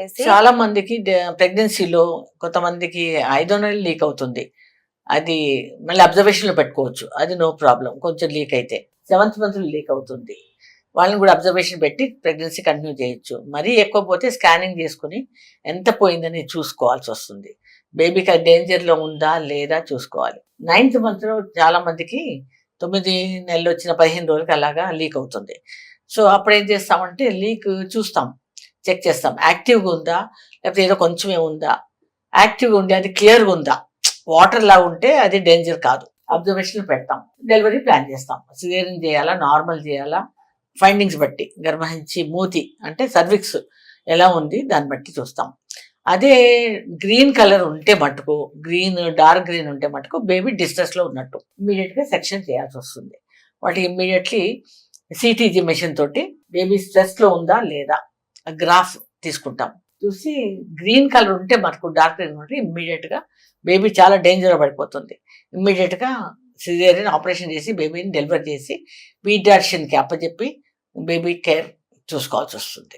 చెప్పేసి. చాలా మందికి ప్రెగ్నెన్సీలో కొంతమందికి 5వ నెల లీక్ అవుతుంది. అది మళ్ళీ అబ్జర్వేషన్‌లో పెట్టుకోవచ్చు. అది నో ప్రాబ్లమ్. కొంచెం లీక్ అయితే. 7th మంత్‌లో లీక్ అవుతుంది. వాళ్ళని కూడా అబ్జర్వేషన్ పెట్టి ప్రెగ్నెన్సీ కంటిన్యూ చేయొచ్చు. మరీ ఎక్కువ పోతే స్కానింగ్ చేసుకొని ఎంత పోయిందని చూసుకోవాల్సొస్తుంది. బేబీకి అది డేంజర్‌లో ఉందా? లేదా? చూసుకోవాలి. 9th మంత్‌లో చాలా మందికి 9 నెలలొచ్చిన 15 రోజులకి అలాగా లీక్ అవుతుంది. సో, అప్పుడేం చేస్తామంటే లీక్ చూస్తాం. చెక్ చేస్తాం. యాక్టివ్‌గా ఉందా? లేకపోతే ఏదో కొంచెమే ఉందా? యాక్టివ్‌గా ఉండి అది క్లియర్‌గా ఉందా? వాటర్‌లా ఉంటే అది డేంజర్ కాదు. అబ్జర్వేషన్‌లో పెడతాం. డెలివరీ ప్లాన్ చేస్తాం. సిజేరియన్ చేయాలా? నార్మల్ చేయాలా? ఫైండింగ్స్ బట్టి గర్భసంచి మూతి అంటే సర్విక్స్ ఎలా ఉంది దాన్ని బట్టి చూస్తాం. అదే గ్రీన్ కలర్ ఉంటే మటుకు డార్క్ గ్రీన్ ఉంటే మటుకు బేబీ డిస్ట్రెస్లో ఉన్నట్టు ఇమ్మీడియట్గా సెక్షన్ చేయాల్సి వస్తుంది. వాటికి ఇమ్మీడియట్లీ సిటీజీ మెషిన్ తోటి బేబీ స్ట్రెస్లో ఉందా లేదా గ్రాఫ్ తీసుకుంటాం. చూసి గ్రీన్ కలర్ ఉంటే మనకు డార్క్ గ్రీన్ ఉంటే ఇమ్మీడియట్గా బేబీ చాలా డేంజర్ పడిపోతుంది. ఇమ్మీడియట్గా సిజేరియన్ ఆపరేషన్ చేసి బేబీని డెలివర్ చేసి పీడియాట్రిషియన్కి అప్పచెప్పి బేబీ కేర్ చూసుకోవాల్సి వస్తుంది.